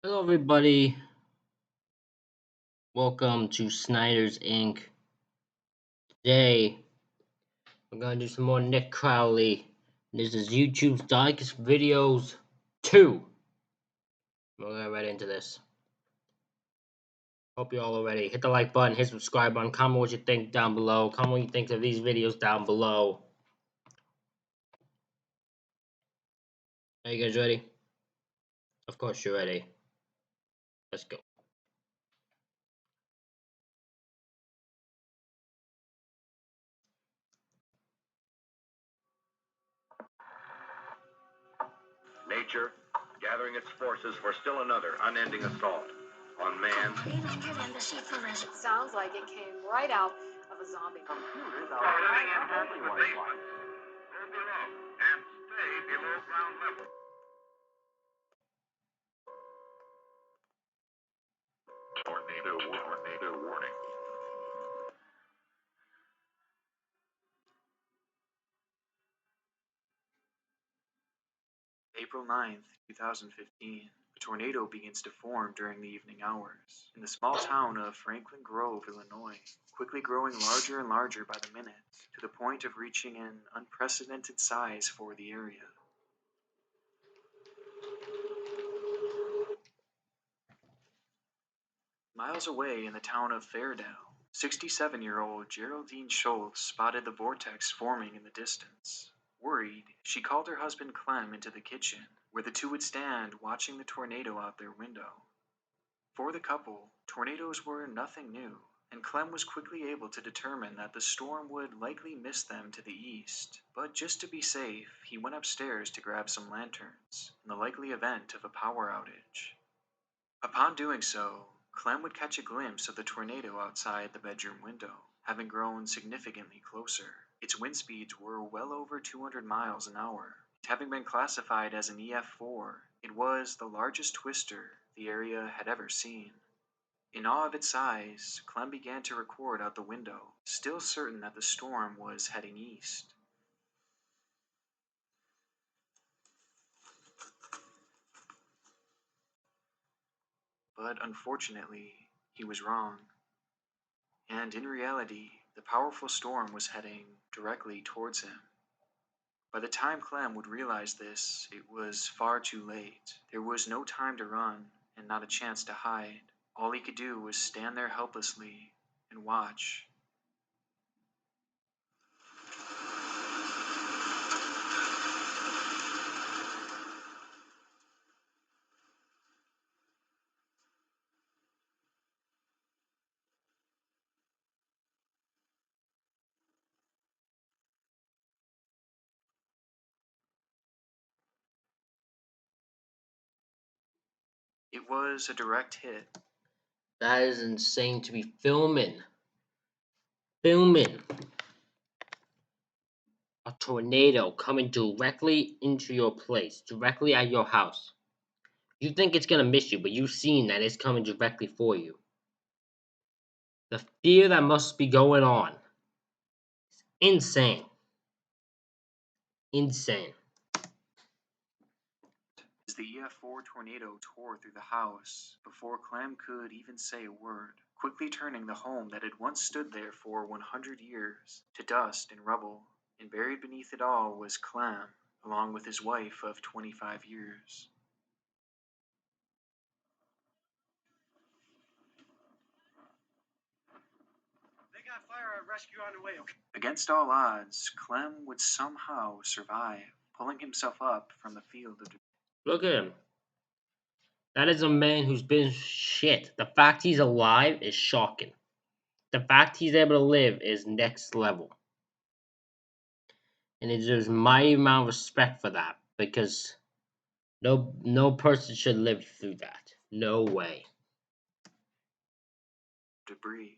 Hello, everybody. Welcome to Snyder's Inc. Today, we're gonna do some more Nick Crowley. This is YouTube's Darkest Videos 2. We're gonna get right into this. Hope you all are ready. Hit the like button, hit subscribe button, comment what you think down below. Comment what you think of these videos down below. Are you guys ready? Of course you're ready. Let's go. Nature gathering its forces for still another unending assault on man. Sounds like it came right out of a zombie. Computers are living in everyone's life. Go below and stay below ground level. Tornado warning. April 9th, 2015, a tornado begins to form during the evening hours in the small town of Franklin Grove, Illinois, quickly growing larger and larger by the minute, to the point of reaching an unprecedented size for the area. Miles away in the town of Fairdale, 67-year-old Geraldine Schultz spotted the vortex forming in the distance. Worried, she called her husband Clem into the kitchen, where the two would stand watching the tornado out their window. For the couple, tornadoes were nothing new, and Clem was quickly able to determine that the storm would likely miss them to the east. But just to be safe, he went upstairs to grab some lanterns, in the likely event of a power outage. Upon doing so, Clem would catch a glimpse of the tornado outside the bedroom window, having grown significantly closer. Its wind speeds were well over 200 miles an hour. Having been classified as an EF4, it was the largest twister the area had ever seen. In awe of its size, Clem began to record out the window, still certain that the storm was heading east. But unfortunately, he was wrong. And in reality, the powerful storm was heading directly towards him. By the time Clem would realize this, it was far too late. There was no time to run, and not a chance to hide. All he could do was stand there helplessly and watch. It was a direct hit. That is insane to be filming. Filming a tornado coming directly into your place, directly at your house. You think it's gonna miss you, but you've seen that it's coming directly for you. The fear that must be going on is insane. Insane. As the EF4 tornado tore through the house, before Clem could even say a word, quickly turning the home that had once stood there for 100 years to dust and rubble, and buried beneath it all was Clem, along with his wife of 25 years. They got fire rescue on the way, okay? Against all odds, Clem would somehow survive, pulling himself up from the field of debris. Look at him. That is a man who's been shit. The fact he's alive is shocking. The fact he's able to live is next level. And it deserves my amount of respect for that, because no person should live through that. No way. Debris.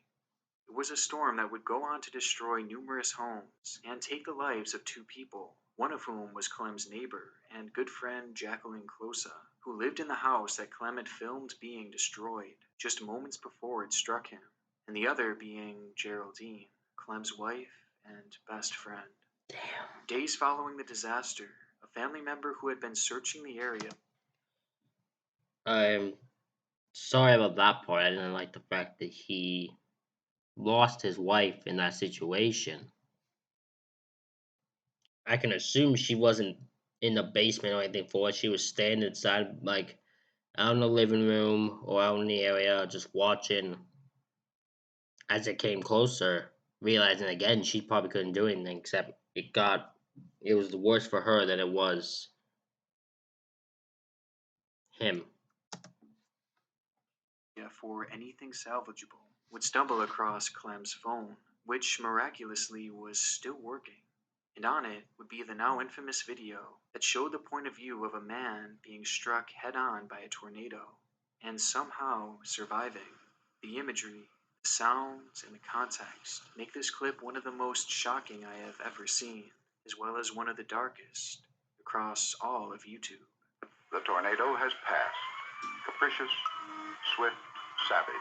It was a storm that would go on to destroy numerous homes and take the lives of two people, one of whom was Clem's neighbor and good friend Jacqueline Closa, who lived in the house that Clem had filmed being destroyed just moments before it struck him, and the other being Geraldine, Clem's wife and best friend. Damn. Days following the disaster, a family member who had been searching the area Sorry about that part. I didn't like the fact that he lost his wife in that situation. I can assume she wasn't in the basement or anything for it. She was standing inside, like, out in the living room or out in the area, just watching. As it came closer, realizing again she probably couldn't do anything except it was worse for her than it was him. For anything salvageable would stumble across Clem's phone, which miraculously was still working. And on it would be the now infamous video that showed the point of view of a man being struck head on by a tornado and somehow surviving. The imagery, the sounds, and the context make this clip one of the most shocking I have ever seen, as well as one of the darkest across all of YouTube. The tornado has passed. Capricious, swift, savage.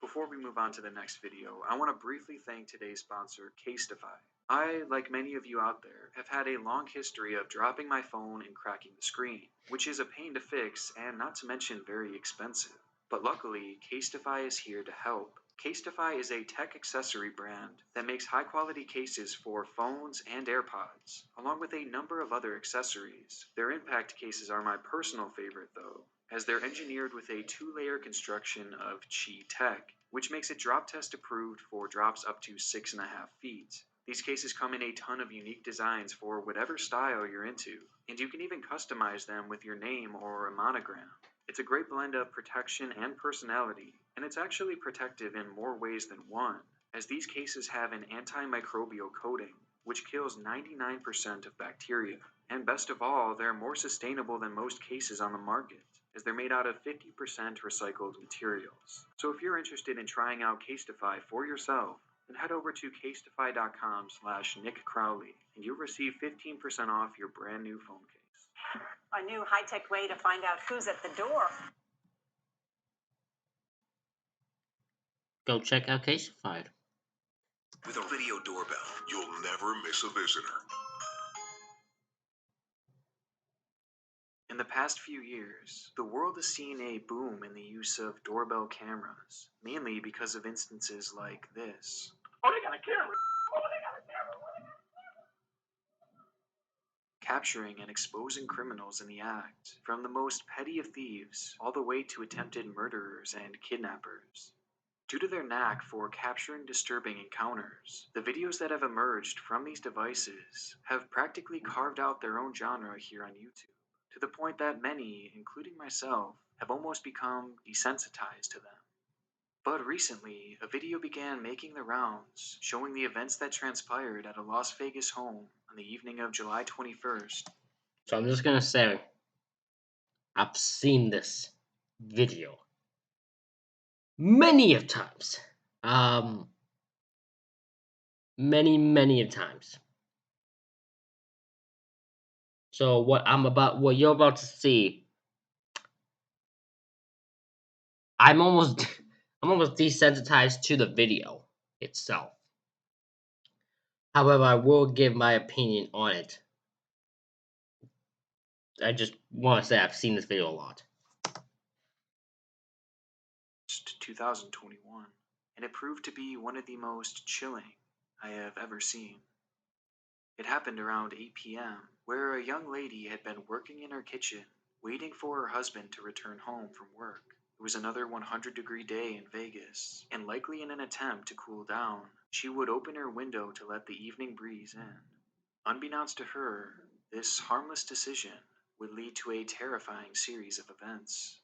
Before we move on to the next video, I want to briefly thank today's sponsor, Casetify. I, like many of you out there, have had a long history of dropping my phone and cracking the screen, which is a pain to fix and not to mention very expensive. But luckily, Casetify is here to help. Casetify is a tech accessory brand that makes high-quality cases for phones and AirPods, along with a number of other accessories. Their impact cases are my personal favorite though, as they're engineered with a 2-layer construction of Qi tech, which makes it drop test approved for drops up to 6.5 feet. These cases come in a ton of unique designs for whatever style you're into, and you can even customize them with your name or a monogram. It's a great blend of protection and personality, and it's actually protective in more ways than one, as these cases have an antimicrobial coating, which kills 99% of bacteria. And best of all, they're more sustainable than most cases on the market, as they're made out of 50% recycled materials. So if you're interested in trying out Casetify for yourself, then head over to casetify.com/NickCrowley, and you'll receive 15% off your brand new phone case. A new high-tech way to find out who's at the door. Go check out Casefied. With a video doorbell, you'll never miss a visitor. In the past few years, the world has seen a boom in the use of doorbell cameras, mainly because of instances like this. Oh, they got a camera. Oh, they got a camera. Capturing and exposing criminals in the act, from the most petty of thieves all the way to attempted murderers and kidnappers. Due to their knack for capturing disturbing encounters, the videos that have emerged from these devices have practically carved out their own genre here on YouTube, to the point that many, including myself, have almost become desensitized to them. But recently, a video began making the rounds, showing the events that transpired at a Las Vegas home on the evening of July 21st. So I'm just gonna say, I've seen this video many of times. Many of times. So what you're about to see, I'm almost desensitized to the video itself. However, I will give my opinion on it. I just want to say I've seen this video a lot. 2021, and it proved to be one of the most chilling I have ever seen. It happened around 8 p.m., where a young lady had been working in her kitchen, waiting for her husband to return home from work. It was another 100-degree day in Vegas, and likely in an attempt to cool down, she would open her window to let the evening breeze in. Unbeknownst to her, this harmless decision would lead to a terrifying series of events.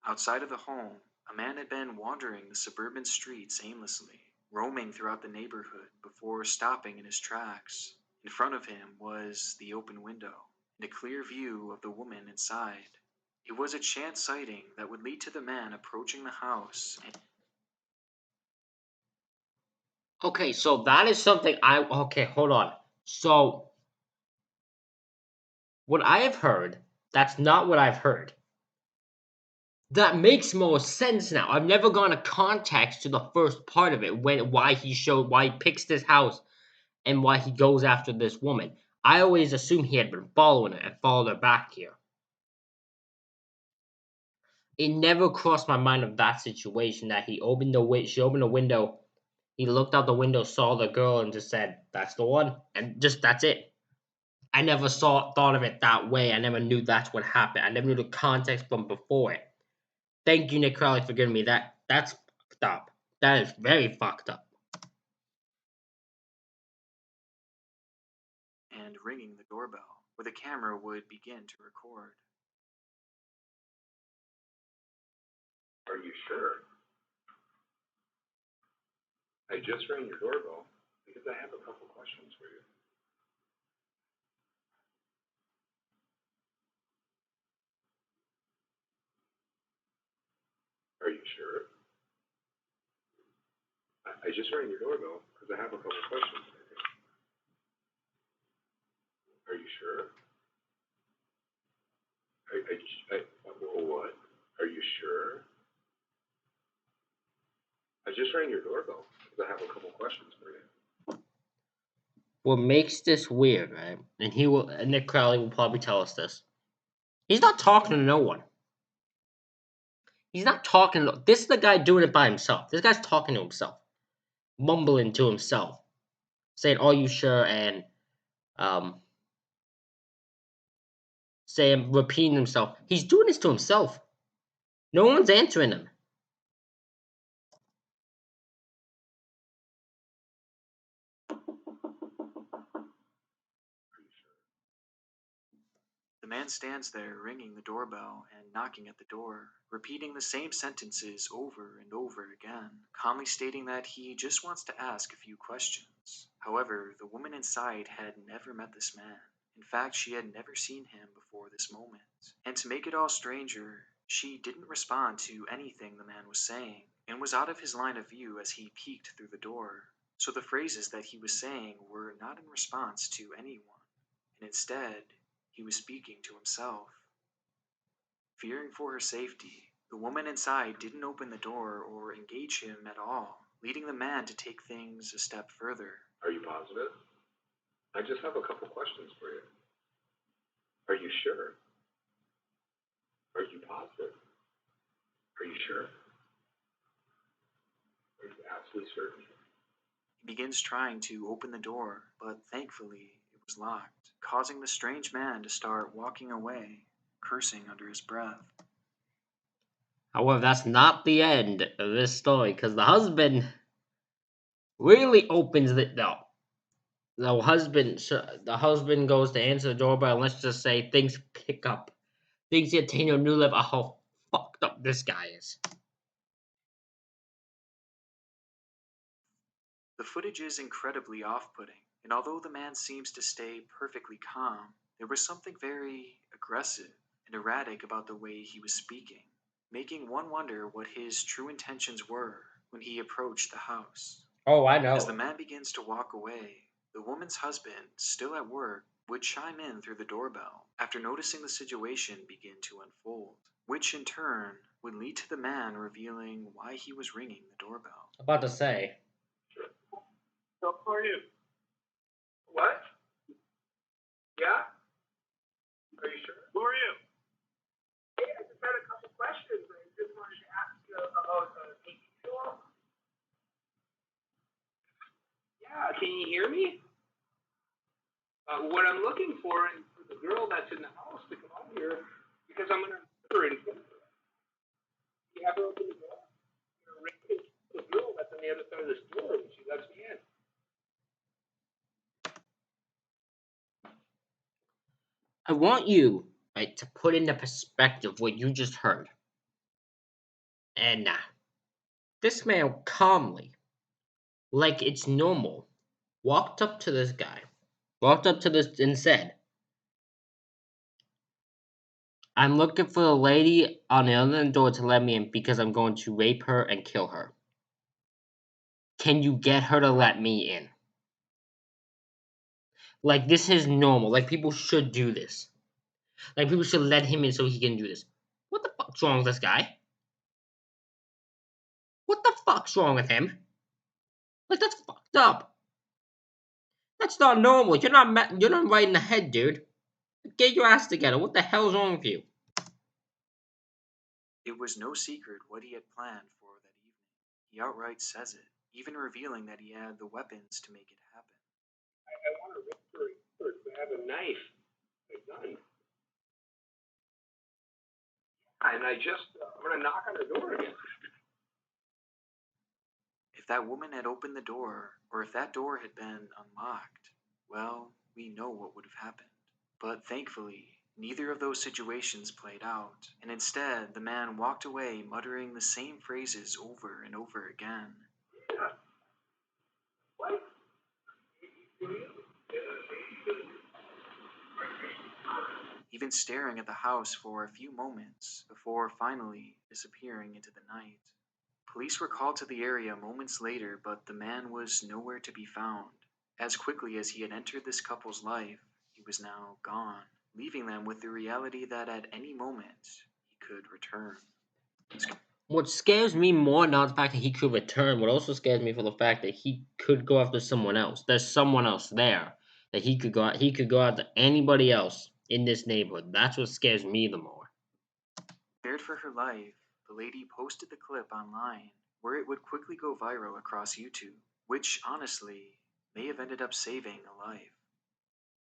Outside of the home, a man had been wandering the suburban streets aimlessly, roaming throughout the neighborhood before stopping in his tracks. In front of him was the open window and a clear view of the woman inside. It was a chance sighting that would lead to the man approaching the house and... Okay, so that is something okay, hold on. So what I have heard, that's not what I've heard. That makes more sense now. I've never gone to context to the first part of it, why he picks this house and why he goes after this woman. I always assumed he had been following her and followed her back here. It never crossed my mind of that situation that she opened the window, he looked out the window, saw the girl, and just said, "That's the one," and just that's it. I never thought of it that way. I never knew that's what happened. I never knew the context from before it. Thank you, Nick Crowley, for giving me that. That's fucked up. That is very fucked up. And ringing the doorbell, where the camera would begin to record. Are you sure? I just rang your doorbell because I have a couple questions for you. Are you sure? I just rang your doorbell because I have a couple questions for you. Are you sure? What? Are you sure? I just rang your doorbell because I have a couple questions for you. What makes this weird, right? And Nick Crowley will probably tell us this. He's not talking to no one. He's not talking. This is the guy doing it by himself. This guy's talking to himself, mumbling to himself, saying, "Are you sure?" and saying, repeating himself. He's doing this to himself. No one's answering him. The man stands there ringing the doorbell and knocking at the door, repeating the same sentences over and over again, calmly stating that he just wants to ask a few questions. However, the woman inside had never met this man. In fact, she had never seen him before this moment. And to make it all stranger, she didn't respond to anything the man was saying, and was out of his line of view as he peeked through the door. So the phrases that he was saying were not in response to anyone, and instead, he was speaking to himself. Fearing for her safety, the woman inside didn't open the door or engage him at all, leading the man to take things a step further. Are you positive? I just have a couple questions for you. Are you sure? Are you positive? Are you sure? Are you absolutely certain? He begins trying to open the door, but thankfully it was locked, causing the strange man to start walking away, cursing under his breath. However, that's not the end of this story, because the husband really opens the door. The husband goes to answer the doorbell, and let's just say things pick up. Things get taken to a new level. How fucked up this guy is. The footage is incredibly off-putting, and although the man seems to stay perfectly calm, there was something very aggressive and erratic about the way he was speaking, making one wonder what his true intentions were when he approached the house. Oh, I As the know. man begins to walk away, the woman's husband, still at work, would chime in through the doorbell after noticing the situation begin to unfold, which in turn would lead to the man revealing why he was ringing the doorbell. About to say. So who are you? What? Yeah? Are you sure? Who are you? Hey, I just had a couple questions. I just wanted to ask you about the Yeah, can you hear me? What I'm looking for is for the girl that's in the house to come out here because I'm gonna her and kill her. You have her open the door. I'm gonna ring the girl that's on the other side of this door and she lets me in. I want you, right, to put into perspective what you just heard. And this man calmly, like it's normal, walked up to this guy, walked up to this and said, "I'm looking for the lady on the other end of the door to let me in because I'm going to rape her and kill her. Can you get her to let me in?" Like, this is normal. Like, people should do this. Like, people should let him in so he can do this. What the fuck's wrong with this guy? What the fuck's wrong with him? Like, that's fucked up. That's not normal. You're not right in the head, dude. Get your ass together. What the hell's wrong with you? It was no secret what he had planned for that evening. He outright says it, even revealing that he had the weapons to make it happen. I want to rip her first. I have a knife, a gun. And I'm going to knock on her door again. If that woman had opened the door, or if that door had been unlocked, well, we know what would have happened. But thankfully, neither of those situations played out, and instead the man walked away muttering the same phrases over and over again. Yeah. What? Even staring at the house for a few moments before finally disappearing into the night. Police were called to the area moments later, but the man was nowhere to be found. As quickly as he had entered this couple's life, he was now gone, leaving them with the reality that at any moment he could return. What scares me more, not the fact that he could return, what also scares me for the fact that he could go after someone else. There's someone else there that he could go after anybody else in this neighborhood. That's what scares me the more. Scared for her life, the lady posted the clip online, where it would quickly go viral across YouTube, which honestly may have ended up saving a life.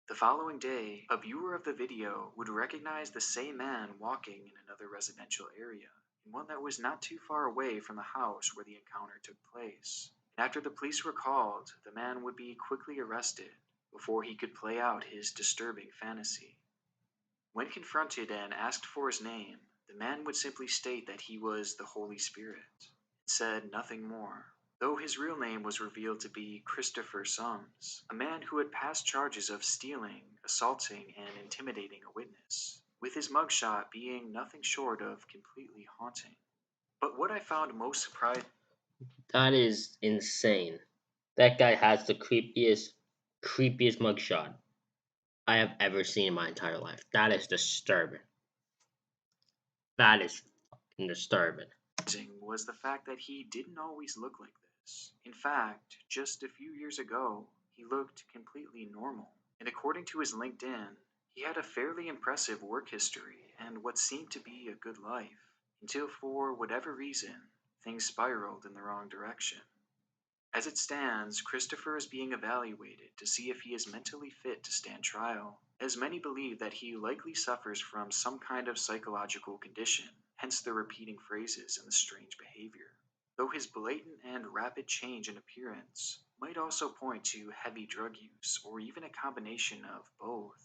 The following day, a viewer of the video would recognize the same man walking in another residential area, in one that was not too far away from the house where the encounter took place. And after the police were called, the man would be quickly arrested before he could play out his disturbing fantasy. When confronted and asked for his name, the man would simply state that he was the Holy Spirit, and said nothing more. Though his real name was revealed to be Christopher Sums, a man who had passed charges of stealing, assaulting, and intimidating a witness, with his mugshot being nothing short of completely haunting. But what I found most surprising. That is insane. That guy has the creepiest mugshot I have ever seen in my entire life. That is disturbing. That is fucking disturbing. Was the fact that he didn't always look like this. In fact, just a few years ago, he looked completely normal. And according to his LinkedIn, he had a fairly impressive work history and what seemed to be a good life, until for whatever reason, things spiraled in the wrong direction. As it stands, Christopher is being evaluated to see if he is mentally fit to stand trial, as many believe that he likely suffers from some kind of psychological condition, hence the repeating phrases and the strange behavior. Though his blatant and rapid change in appearance might also point to heavy drug use or even a combination of both.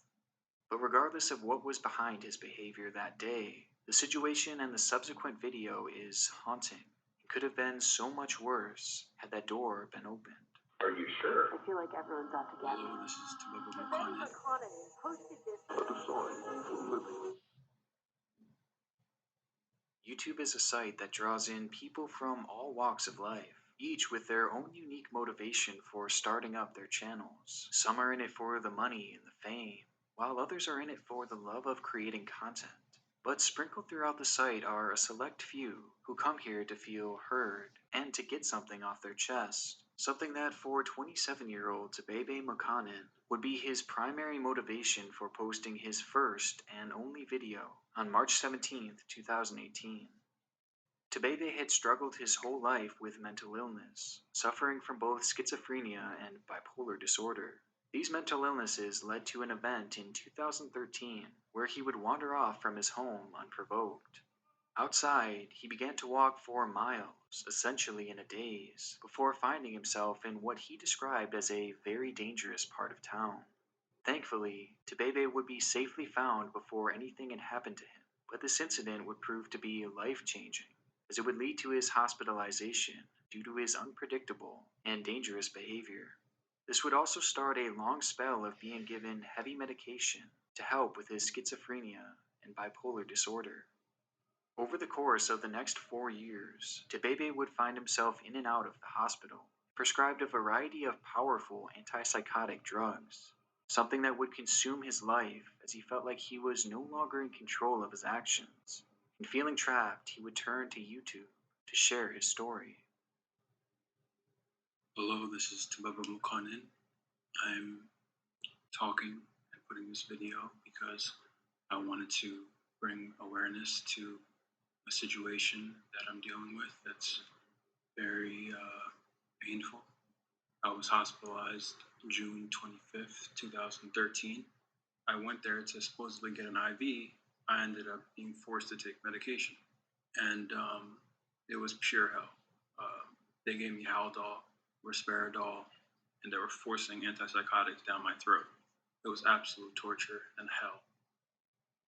But regardless of what was behind his behavior that day, the situation and the subsequent video is haunting. Could have been so much worse had that door been opened. Are you sure? I feel like everyone's out to get me. This is Baby McConaughey posted this. YouTube is a site that draws in people from all walks of life, each with their own unique motivation for starting up their channels. Some are in it for the money and the fame, while others are in it for the love of creating content. But sprinkled throughout the site are a select few who come here to feel heard and to get something off their chest. Something that for 27-year-old Tebebe Mukanin would be his primary motivation for posting his first and only video on March 17, 2018. Tebebe had struggled his whole life with mental illness, suffering from both schizophrenia and bipolar disorder. These mental illnesses led to an event in 2013 where he would wander off from his home unprovoked. Outside, he began to walk for miles, essentially in a daze, before finding himself in what he described as a very dangerous part of town. Thankfully, Tebebe would be safely found before anything had happened to him, but this incident would prove to be life-changing, as it would lead to his hospitalization due to his unpredictable and dangerous behavior. This would also start a long spell of being given heavy medication to help with his schizophrenia and bipolar disorder. Over the course of the next 4 years, Tebebe would find himself in and out of the hospital, prescribed a variety of powerful antipsychotic drugs, something that would consume his life as he felt like he was no longer in control of his actions. And feeling trapped, he would turn to YouTube to share his story. Hello, this is Tebebe Mukanin. I'm talking and putting this video because I wanted to bring awareness to a situation that I'm dealing with that's very painful. I was hospitalized June 25th, 2013. I went there to supposedly get an IV. I ended up being forced to take medication, and it was pure hell. They gave me Haldol, Risperidol, and they were forcing antipsychotics down my throat. It was absolute torture and hell.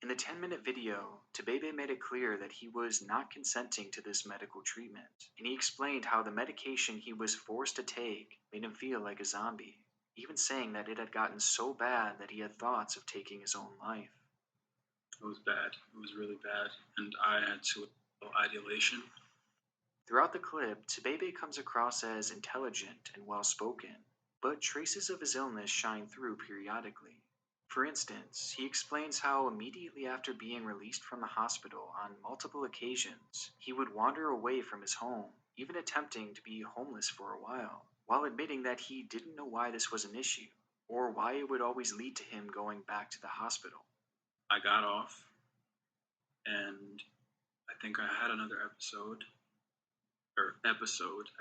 In the 10-minute video, Tabebe made it clear that he was not consenting to this medical treatment, and he explained how the medication he was forced to take made him feel like a zombie, even saying that it had gotten so bad that he had thoughts of taking his own life. It was bad. It was really bad, and I had suicidal ideation. Throughout the clip, Tabebe comes across as intelligent and well-spoken, but traces of his illness shine through periodically. For instance, he explains how immediately after being released from the hospital on multiple occasions, he would wander away from his home, even attempting to be homeless for a while admitting that he didn't know why this was an issue, or why it would always lead to him going back to the hospital. I got off, and I think I had another episode,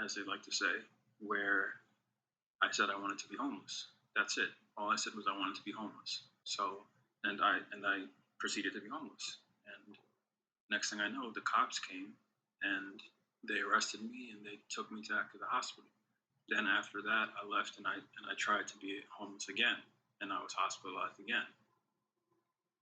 as they like to say, where I said I wanted to be homeless. That's it. All I said was I wanted to be homeless. So, and I proceeded to be homeless. And next thing I know, the cops came and they arrested me and they took me back to the hospital. Then after that, I left and I tried to be homeless again, and I was hospitalized again.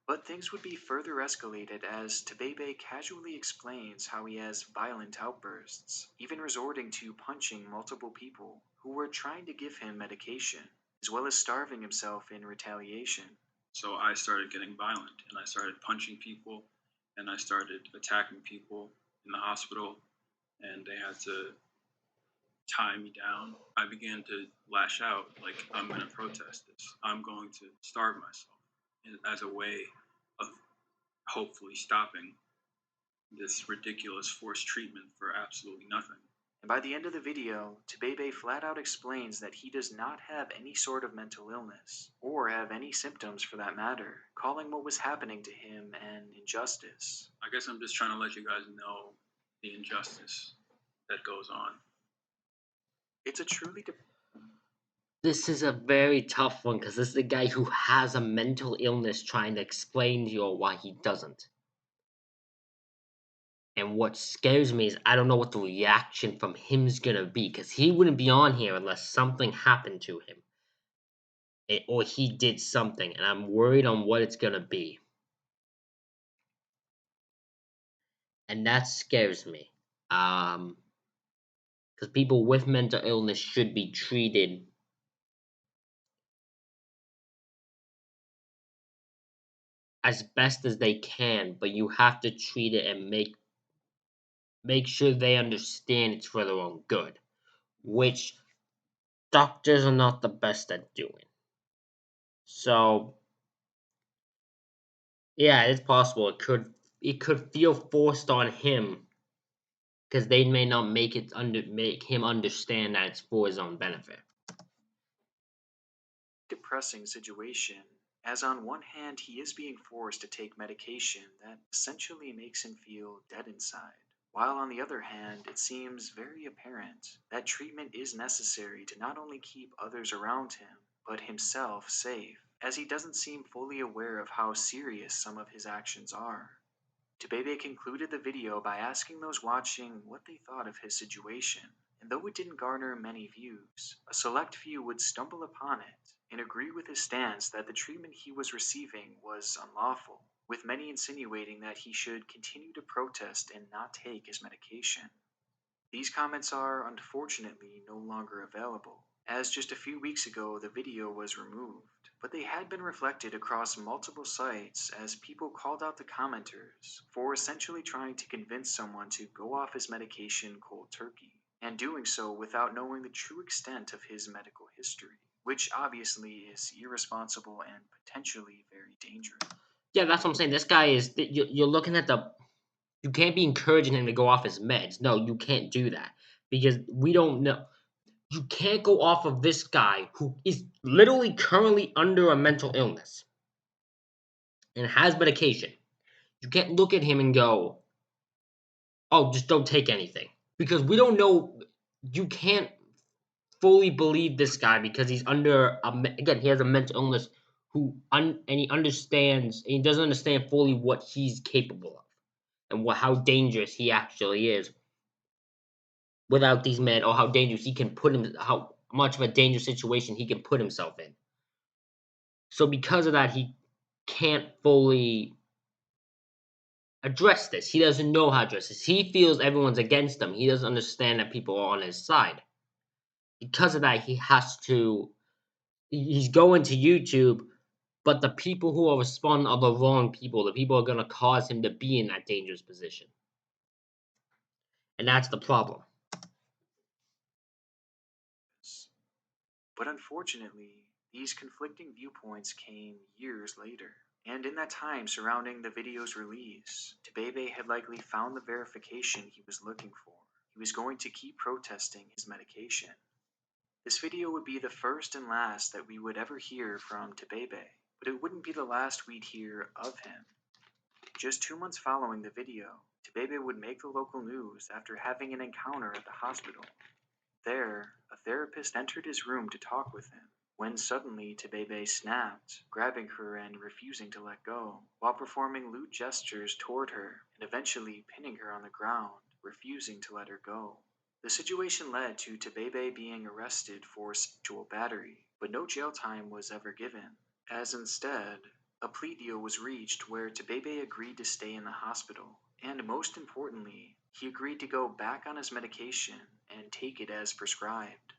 But things would be further escalated as Tabebe casually explains how he has violent outbursts, even resorting to punching multiple people who were trying to give him medication, as well as starving himself in retaliation. So I started getting violent, and I started punching people, and I started attacking people in the hospital, and they had to tie me down. I began to lash out, like, I'm going to protest this. I'm going to starve myself as a way of hopefully stopping this ridiculous forced treatment for absolutely nothing. And by the end of the video, Tabebe flat out explains that he does not have any sort of mental illness, or have any symptoms for that matter, calling what was happening to him an injustice. I guess I'm just trying to let you guys know the injustice that goes on. It's a truly This is a very tough one because this is a guy who has a mental illness trying to explain to you why he doesn't. And what scares me is I don't know what the reaction from him's gonna be because he wouldn't be on here unless something happened to him. Or he did something, and I'm worried on what it's gonna be. And that scares me. Because people with mental illness should be treated as best as they can, but you have to treat it and make sure they understand it's for their own good, which doctors are not the best at doing. So, yeah, it's possible it could feel forced on him because they may not make him understand that it's for his own benefit. depressing situation, as on one hand he is being forced to take medication that essentially makes him feel dead inside, while on the other hand it seems very apparent that treatment is necessary to not only keep others around him, but himself safe, as he doesn't seem fully aware of how serious some of his actions are. Tabebe concluded the video by asking those watching what they thought of his situation, and though it didn't garner many views, a select few would stumble upon it and agree with his stance that the treatment he was receiving was unlawful, with many insinuating that he should continue to protest and not take his medication. These comments are unfortunately no longer available, as just a few weeks ago the video was removed, but they had been reflected across multiple sites as people called out the commenters for essentially trying to convince someone to go off his medication cold turkey, and doing so without knowing the true extent of his medical history, which obviously is irresponsible and potentially very dangerous. Yeah, that's what I'm saying. This guy is. You're looking at the. You can't be encouraging him to go off his meds. No, you can't do that because we don't know. You can't go off of this guy who is literally currently under a mental illness and has medication. You can't look at him and go, oh, just don't take anything. Because we don't know. You can't fully believe this guy because he's under, again, he has a mental illness and he understands, and he doesn't understand fully what he's capable of and how dangerous he actually is without these men, or how dangerous he can put him, how much of a dangerous situation he can put himself in. So because of that, he can't fully address this. He doesn't know how to address this. He feels everyone's against him. He doesn't understand that people are on his side. Because of that, he's going to YouTube, but the people who are responding are the wrong people. The people are going to cause him to be in that dangerous position. And that's the problem. But unfortunately, these conflicting viewpoints came years later. And in that time surrounding the video's release, Tebebe had likely found the verification he was looking for. He was going to keep protesting his medication. This video would be the first and last that we would ever hear from Tebebe, but it wouldn't be the last we'd hear of him. Just 2 months following the video, Tebebe would make the local news after having an encounter at the hospital. There, a therapist entered his room to talk with him, when suddenly Tebebe snapped, grabbing her and refusing to let go, while performing lewd gestures toward her and eventually pinning her on the ground, refusing to let her go. The situation led to Tebebe being arrested for sexual battery, but no jail time was ever given, as instead, a plea deal was reached where Tebebe agreed to stay in the hospital, and most importantly, he agreed to go back on his medication and take it as prescribed.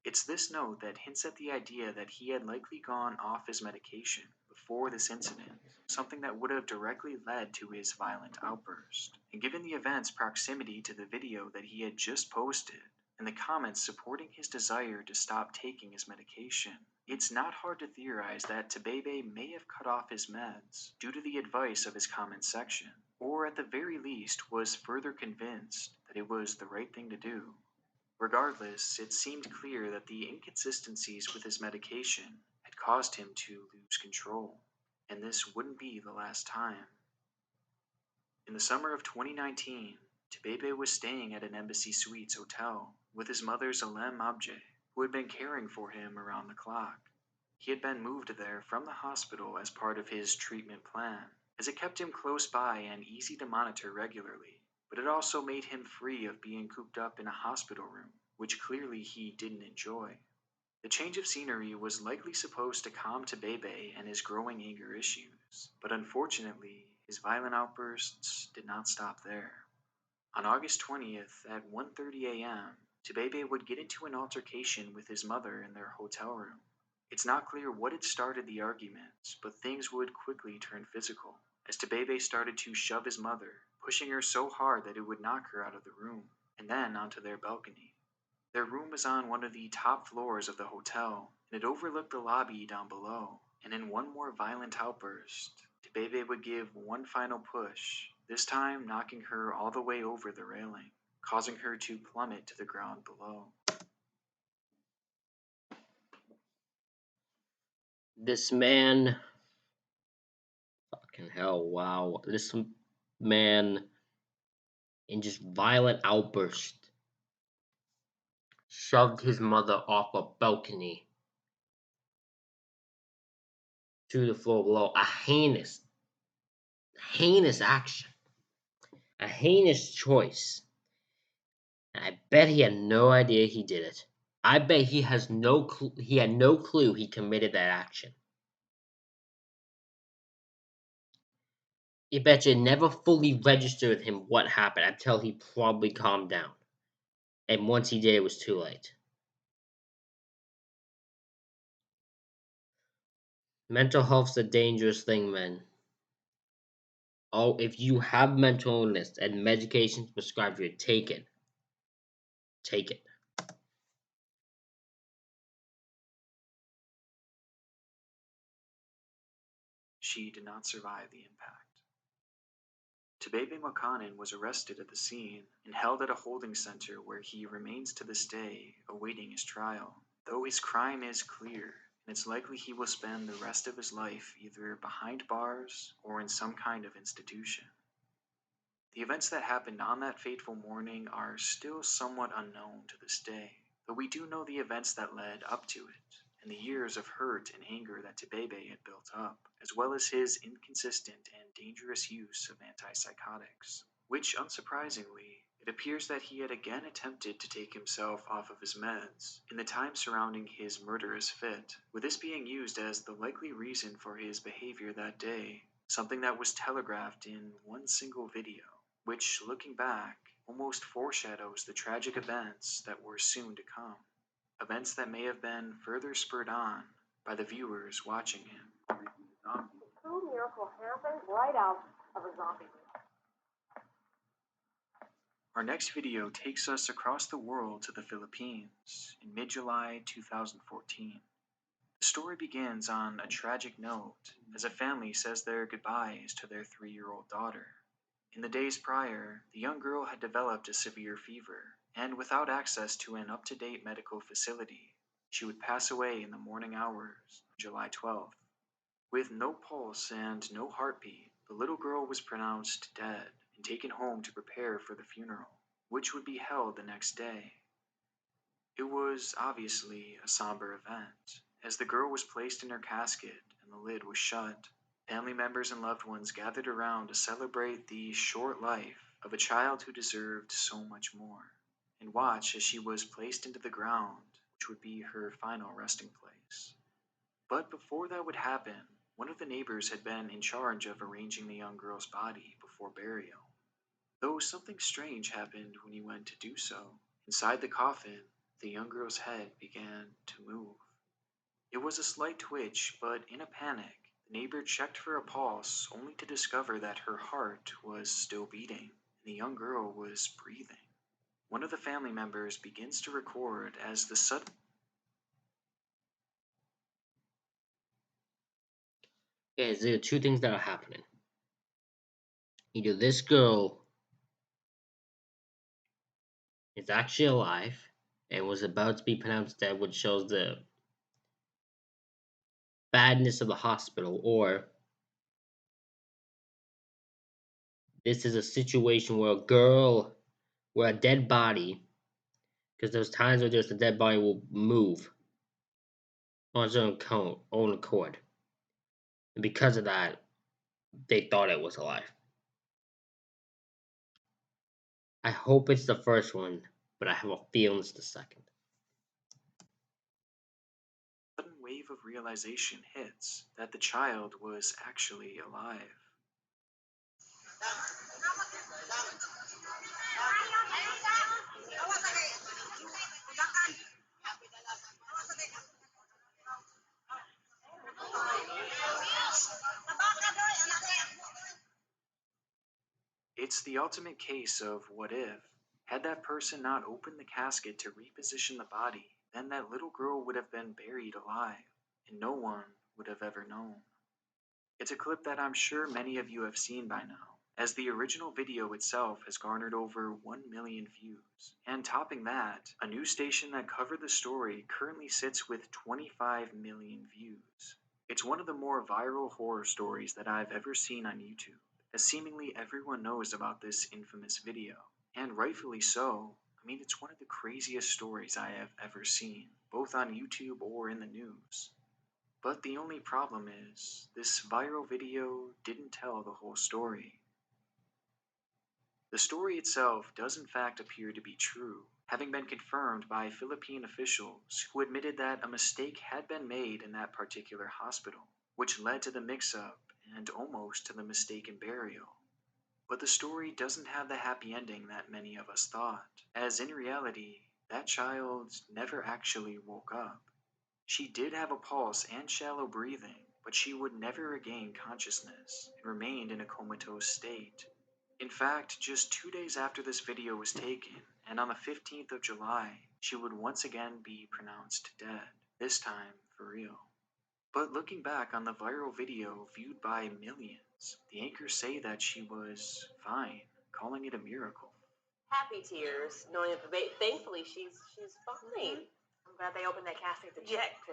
It's this note that hints at the idea that he had likely gone off his medication before this incident, something that would have directly led to his violent outburst. And given the event's proximity to the video that he had just posted, and the comments supporting his desire to stop taking his medication, it's not hard to theorize that Tebebe may have cut off his meds due to the advice of his comment section, or at the very least was further convinced that it was the right thing to do. Regardless, it seemed clear that the inconsistencies with his medication had caused him to lose control, and this wouldn't be the last time. In the summer of 2019, Tebebe was staying at an Embassy Suites hotel with his mother Zalem Abje, who had been caring for him around the clock. He had been moved there from the hospital as part of his treatment plan, as it kept him close by and easy to monitor regularly, but it also made him free of being cooped up in a hospital room, which clearly he didn't enjoy. The change of scenery was likely supposed to calm Tebebe and his growing anger issues, but unfortunately, his violent outbursts did not stop there. On August 20th at 1:30 a.m., Tebebe would get into an altercation with his mother in their hotel room. It's not clear what had started the arguments, but things would quickly turn physical, as Tebebe started to shove his mother, pushing her so hard that it would knock her out of the room, and then onto their balcony. Their room was on one of the top floors of the hotel, and it overlooked the lobby down below, and in one more violent outburst, Tebebe would give one final push, this time knocking her all the way over the railing, causing her to plummet to the ground below. This man, fucking hell, wow. This man, in just violent outburst, shoved his mother off a balcony to the floor below. A heinous action. A heinous choice. And I bet he had no idea he did it. I bet he had no clue he committed that action. I bet you it never fully registered with him what happened until he probably calmed down. And once he did, it was too late. Mental health's a dangerous thing, man. Oh, if you have mental illness and medication's prescribed you, take it. Take it. She did not survive the impact. Tebebe Makanan was arrested at the scene and held at a holding center where he remains to this day awaiting his trial. Though his crime is clear, and it's likely he will spend the rest of his life either behind bars or in some kind of institution. The events that happened on that fateful morning are still somewhat unknown to this day, but we do know the events that led up to it, and the years of hurt and anger that Tebebe had built up, as well as his inconsistent and dangerous use of antipsychotics, which, unsurprisingly, it appears that he had again attempted to take himself off of his meds in the time surrounding his murderous fit, with this being used as the likely reason for his behavior that day, something that was telegraphed in one single video, which, looking back, almost foreshadows the tragic events that were soon to come. Events that may have been further spurred on by the viewers watching him. True miracle happened right out of a zombie movie. Our next video takes us across the world to the Philippines in mid-July 2014. The story begins on a tragic note as a family says their goodbyes to their 3-year-old daughter. In the days prior, the young girl had developed a severe fever, and without access to an up-to-date medical facility, she would pass away in the morning hours of July 12th. With no pulse and no heartbeat, the little girl was pronounced dead and taken home to prepare for the funeral, which would be held the next day. It was obviously a somber event, as the girl was placed in her casket and the lid was shut. Family members and loved ones gathered around to celebrate the short life of a child who deserved so much more, and watch as she was placed into the ground, which would be her final resting place. But before that would happen, one of the neighbors had been in charge of arranging the young girl's body before burial. Though something strange happened when he went to do so. Inside the coffin, the young girl's head began to move. It was a slight twitch, but in a panic, the neighbor checked for a pulse only to discover that her heart was still beating and the young girl was breathing. One of the family members begins to record as the sudden Is there are two things that are happening. Either this girl is actually alive and was about to be pronounced dead, which shows the badness of the hospital, or this is a situation where a dead body, because there's times where just a dead body will move on its own accord, and because of that, they thought it was alive. I hope it's the first one, but I have a feeling it's the second. wave of realization hits that the child was actually alive. It's the ultimate case of what if. Had that person not opened the casket to reposition the body, then that little girl would have been buried alive, and no one would have ever known. It's a clip that I'm sure many of you have seen by now, as the original video itself has garnered over 1 million views. And topping that, a news station that covered the story currently sits with 25 million views. It's one of the more viral horror stories that I've ever seen on YouTube, as seemingly everyone knows about this infamous video. And rightfully so. I mean, it's one of the craziest stories I have ever seen, both on YouTube or in the news. But the only problem is, this viral video didn't tell the whole story. The story itself does in fact appear to be true, having been confirmed by Philippine officials who admitted that a mistake had been made in that particular hospital, which led to the mix-up and almost to the mistaken burial. But the story doesn't have the happy ending that many of us thought, as in reality, that child never actually woke up. She did have a pulse and shallow breathing, but she would never regain consciousness and remained in a comatose state. In fact, just 2 days after this video was taken, and on the 15th of July, she would once again be pronounced dead, this time for real. But looking back on the viral video viewed by millions, the anchors say that she was fine, calling it a miracle. Happy tears, knowing that thankfully she's fine. I'm glad they opened that casket to check to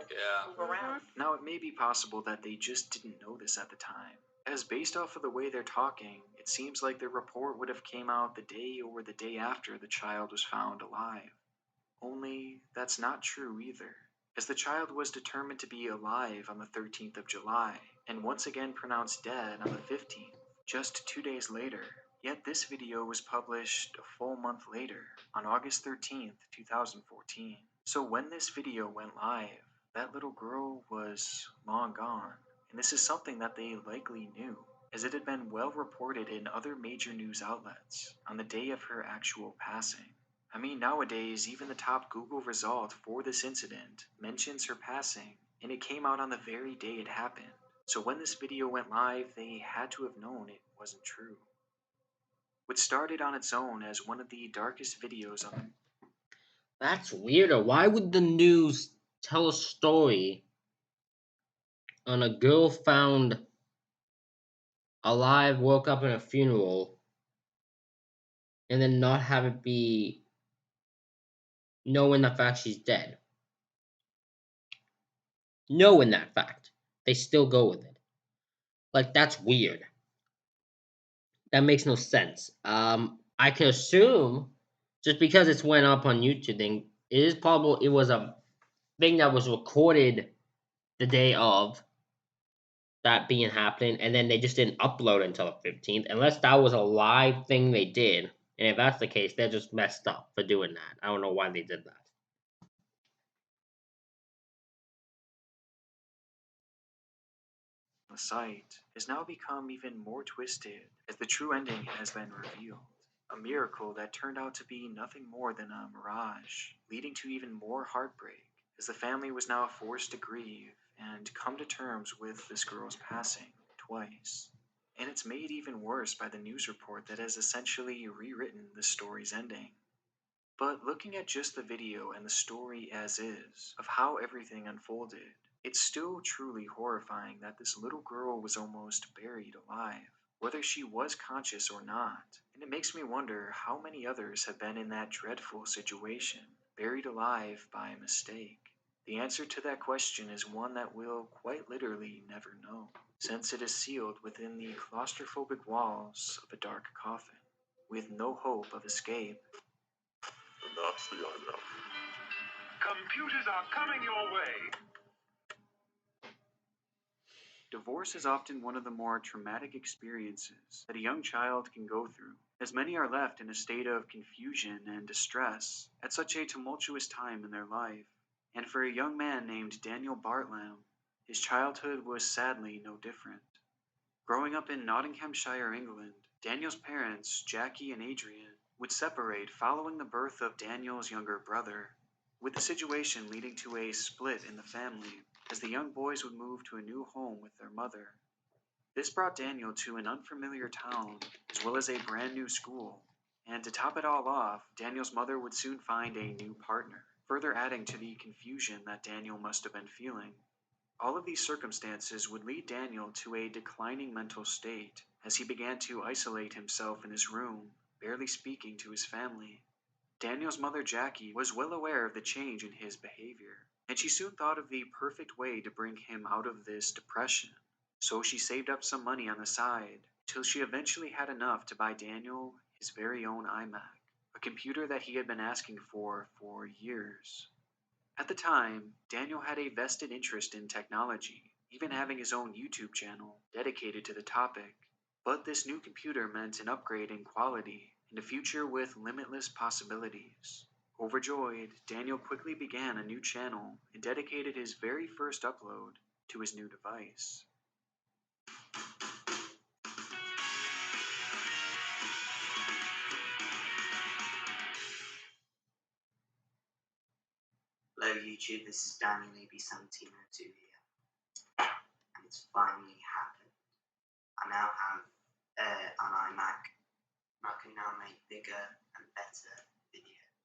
move around. Now, it may be possible that they just didn't know this at the time, as based off of the way they're talking, it seems like their report would have came out the day or the day after the child was found alive. Only, that's not true either, as the child was determined to be alive on the 13th of July, and once again pronounced dead on the 15th, just 2 days later. Yet this video was published a full month later, on August 13th, 2014. So when this video went live, that little girl was long gone, and this is something that they likely knew, as it had been well reported in other major news outlets on the day of her actual passing. I mean, nowadays, even the top Google result for this incident mentions her passing, and it came out on the very day it happened. So when this video went live, they had to have known it wasn't true. What started on its own as one of the darkest videos on... That's weirder. Why would the news tell a story on a girl found alive, woke up in a funeral, and then not have it be knowing the fact she's dead? Knowing that fact, they still go with it. Like, that's weird. That makes no sense. I can assume just because it's went up on YouTube, then it is probable it was a thing that was recorded the day of that being happening, and then they just didn't upload it until the 15th, unless that was a live thing they did. And if that's the case, they're just messed up for doing that. I don't know why they did that. The site has now become even more twisted as the true ending has been revealed. A miracle that turned out to be nothing more than a mirage, leading to even more heartbreak as the family was now forced to grieve and come to terms with this girl's passing twice. And it's made even worse by the news report that has essentially rewritten the story's ending. But looking at just the video and the story as is, of how everything unfolded, it's still truly horrifying that this little girl was almost buried alive, whether she was conscious or not. And it makes me wonder how many others have been in that dreadful situation, buried alive by mistake. The answer to that question is one that we'll quite literally never know, since it is sealed within the claustrophobic walls of a dark coffin, with no hope of escape. And that's the IMF. Computers are coming your way. Divorce is often one of the more traumatic experiences that a young child can go through, as many are left in a state of confusion and distress at such a tumultuous time in their life. And for a young man named Daniel Bartlam, his childhood was sadly no different. Growing up in Nottinghamshire, England, Daniel's parents, Jackie and Adrian, would separate following the birth of Daniel's younger brother, with the situation leading to a split in the family, as the young boys would move to a new home with their mother. This brought Daniel to an unfamiliar town, as well as a brand new school. And to top it all off, Daniel's mother would soon find a new partner, further adding to the confusion that Daniel must have been feeling. All of these circumstances would lead Daniel to a declining mental state, as he began to isolate himself in his room, barely speaking to his family. Daniel's mother, Jackie, was well aware of the change in his behavior, and she soon thought of the perfect way to bring him out of this depression. So she saved up some money on the side, till she eventually had enough to buy Daniel his very own iMac, a computer that he had been asking for years. At the time, Daniel had a vested interest in technology, even having his own YouTube channel dedicated to the topic. But this new computer meant an upgrade in quality and a future with limitless possibilities. Overjoyed, Daniel quickly began a new channel and dedicated his very first upload to his new device. Hello YouTube, this is Daniel EB1702 here, and it's finally happened. I now have an iMac, and I can now make bigger and better videos.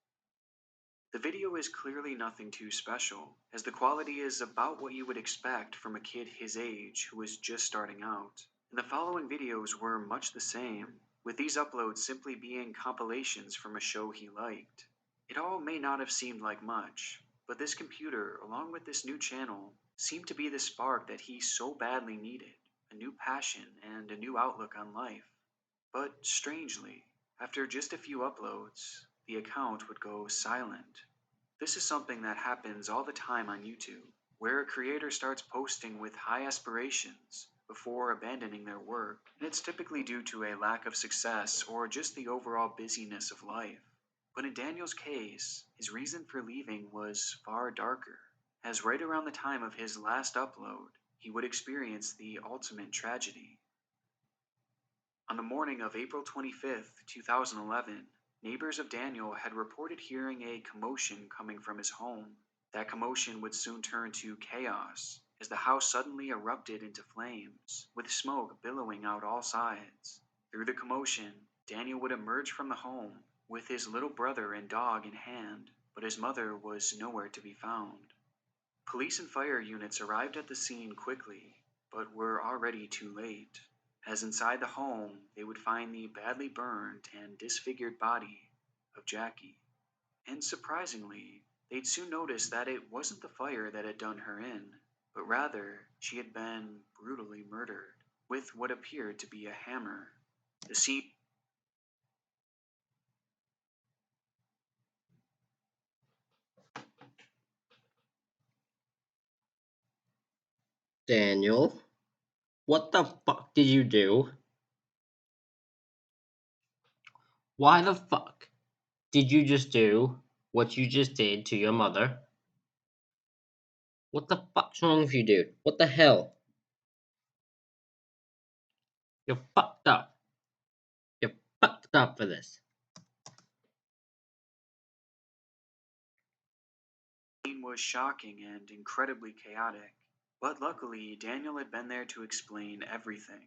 The video is clearly nothing too special, as the quality is about what you would expect from a kid his age who is just starting out. And the following videos were much the same, with these uploads simply being compilations from a show he liked. It all may not have seemed like much, but this computer, along with this new channel, seemed to be the spark that he so badly needed, a new passion and a new outlook on life. But strangely, after just a few uploads, the account would go silent. This is something that happens all the time on YouTube, where a creator starts posting with high aspirations before abandoning their work, and it's typically due to a lack of success or just the overall busyness of life. But in Daniel's case, his reason for leaving was far darker, as right around the time of his last upload, he would experience the ultimate tragedy. On the morning of April 25th, 2011, neighbors of Daniel had reported hearing a commotion coming from his home. That commotion would soon turn to chaos, as the house suddenly erupted into flames, with smoke billowing out all sides. Through the commotion, Daniel would emerge from the home, with his little brother and dog in hand, but his mother was nowhere to be found. Police and fire units arrived at the scene quickly, but were already too late, as inside the home they would find the badly burned and disfigured body of Jackie. And surprisingly, they'd soon notice that it wasn't the fire that had done her in, but rather she had been brutally murdered with what appeared to be a hammer. The scene Daniel, what the fuck did you do? Why the fuck did you just do what you just did to your mother? What the fuck's wrong with you, dude? What the hell? You're fucked up. You're fucked up for this. was shocking and incredibly chaotic, but luckily Daniel had been there to explain everything.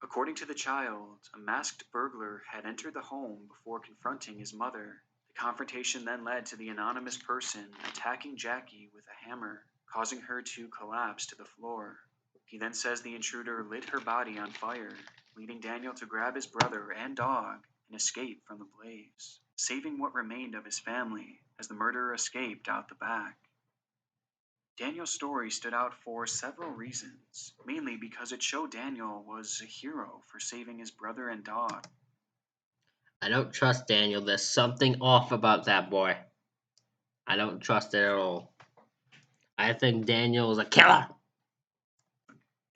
According to the child, a masked burglar had entered the home before confronting his mother. The confrontation then led to the anonymous person attacking Jackie with a hammer, causing her to collapse to the floor. He then says the intruder lit her body on fire, leading Daniel to grab his brother and dog and escape from the blaze, saving what remained of his family as the murderer escaped out the back. Daniel's story stood out for several reasons, mainly because it showed Daniel was a hero for saving his brother and dog. I don't trust Daniel. There's something off about that boy. I don't trust it at all. I think Daniel is a killer.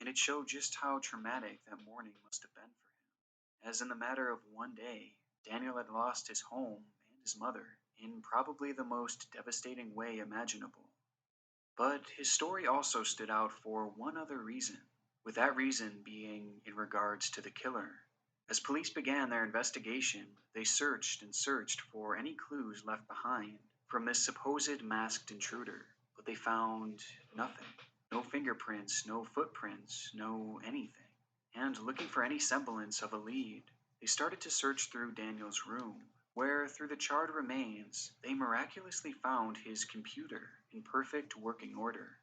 And it showed just how traumatic that morning must have been for him, as in the matter of one day, Daniel had lost his home and his mother in probably the most devastating way imaginable. But his story also stood out for one other reason, with that reason being in regards to the killer. As police began their investigation, they searched and searched for any clues left behind from this supposed masked intruder, but they found nothing. No fingerprints, no footprints, no anything. And looking for any semblance of a lead, they started to search through Daniel's room, where through the charred remains, they miraculously found his computer in perfect working order.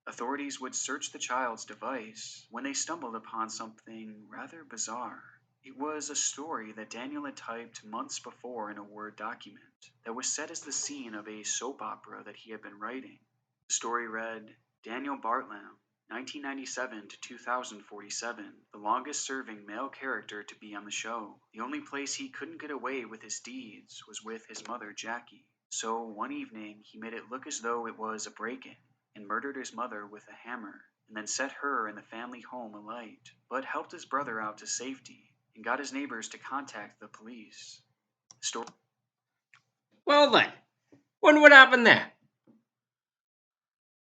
Authorities would search the child's device when they stumbled upon something rather bizarre. It was a story that Daniel had typed months before in a Word document that was set as the scene of a soap opera that he had been writing. The story read, Daniel Bartlam, 1997 to 2047, the longest serving male character to be on the show. The only place he couldn't get away with his deeds was with his mother Jackie. So one evening he made it look as though it was a break-in and murdered his mother with a hammer, and then set her and the family home alight, but helped his brother out to safety and got his neighbors to contact the police. Well then, wonder what happened there.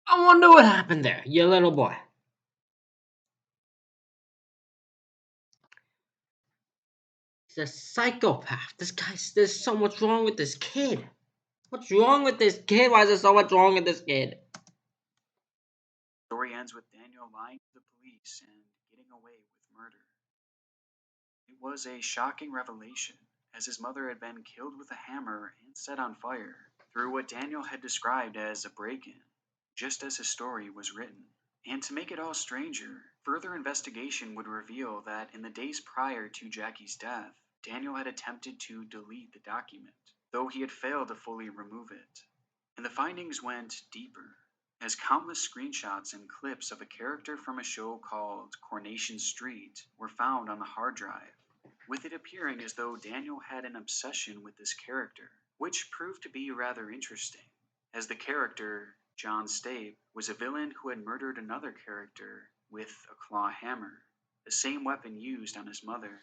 I wonder what happened there, you little boy. He's a psychopath. This guy's, there's so much wrong with this kid. What's wrong with this kid? Why is there so much wrong with this kid? The story ends with Daniel lying to the police and getting away with murder. It was a shocking revelation, as his mother had been killed with a hammer and set on fire. through what Daniel had described as a break-in, just as his story was written. And to make it all stranger, further investigation would reveal that in the days prior to Jackie's death, Daniel had attempted to delete the document, though he had failed to fully remove it. And the findings went deeper, as countless screenshots and clips of a character from a show called Coronation Street were found on the hard drive, with it appearing as though Daniel had an obsession with this character, which proved to be rather interesting, as the character, John Stape, was a villain who had murdered another character with a claw hammer, the same weapon used on his mother.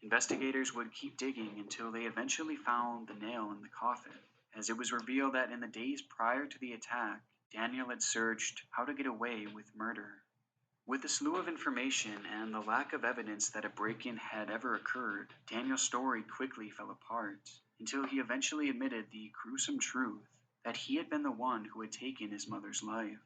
Investigators would keep digging until they eventually found the nail in the coffin, as it was revealed that in the days prior to the attack, Daniel had searched how to get away with murder. With the slew of information and the lack of evidence that a break-in had ever occurred, Daniel's story quickly fell apart, until he eventually admitted the gruesome truth that he had been the one who had taken his mother's life.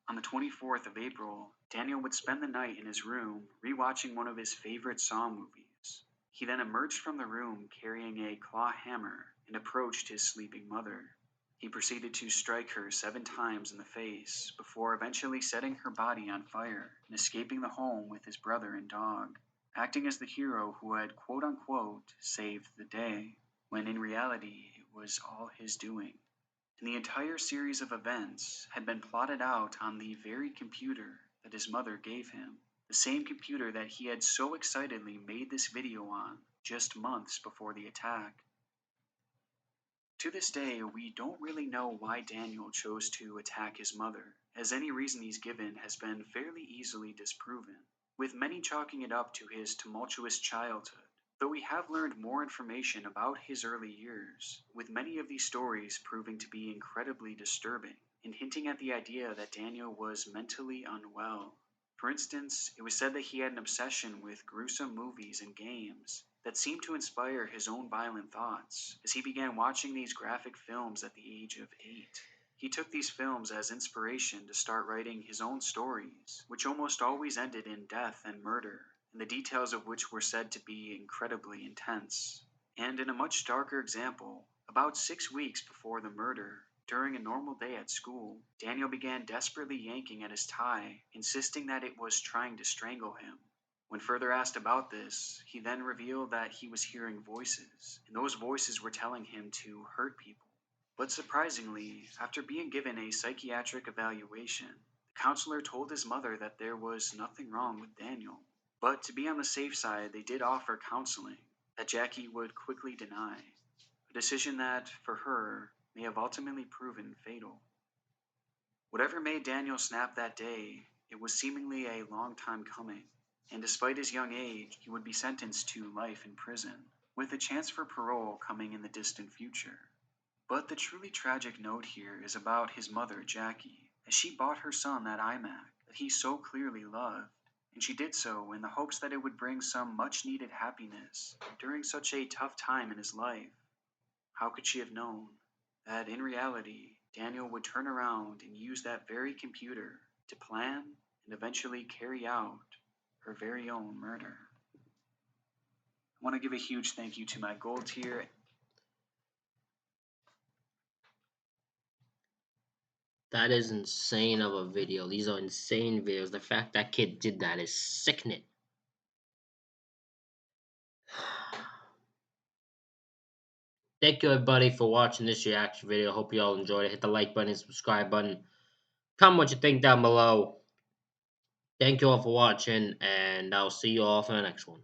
On the 24th of April, Daniel would spend the night in his room rewatching one of his favorite Saw movies. He then emerged from the room carrying a claw hammer and approached his sleeping mother. He proceeded to strike her 7 times in the face before eventually setting her body on fire and escaping the home with his brother and dog, acting as the hero who had quote-unquote saved the day, when in reality it was all his doing. And the entire series of events had been plotted out on the very computer that his mother gave him, the same computer that he had so excitedly made this video on just months before the attack. To this day, we don't really know why Daniel chose to attack his mother, as any reason he's given has been fairly easily disproven, with many chalking it up to his tumultuous childhood, though we have learned more information about his early years, with many of these stories proving to be incredibly disturbing, and hinting at the idea that Daniel was mentally unwell. For instance, it was said that he had an obsession with gruesome movies and games that seemed to inspire his own violent thoughts, as he began watching these graphic films at the age of 8. He took these films as inspiration to start writing his own stories, which almost always ended in death and murder, and the details of which were said to be incredibly intense. And in a much darker example, about 6 weeks before the murder, during a normal day at school, Daniel began desperately yanking at his tie, insisting that it was trying to strangle him. When further asked about this, he then revealed that he was hearing voices, and those voices were telling him to hurt people. But surprisingly, after being given a psychiatric evaluation, the counselor told his mother that there was nothing wrong with Daniel. But to be on the safe side, they did offer counseling that Jackie would quickly deny, a decision that, for her, may have ultimately proven fatal. Whatever made Daniel snap that day, it was seemingly a long time coming, and despite his young age, he would be sentenced to life in prison, with a chance for parole coming in the distant future. But the truly tragic note here is about his mother, Jackie, as she bought her son that iMac that he so clearly loved, and she did so in the hopes that it would bring some much-needed happiness during such a tough time in his life. How could she have known that in reality, Daniel would turn around and use that very computer to plan and eventually carry out her very own murder? I want to give a huge thank you to my gold tier. That is insane of a video. These are insane videos. The fact that kid did that is sickening. Thank you everybody for watching this reaction video. Hope you all enjoyed it. Hit the like button, subscribe button. Comment what you think down below. Thank you all for watching, and I'll see you all for the next one.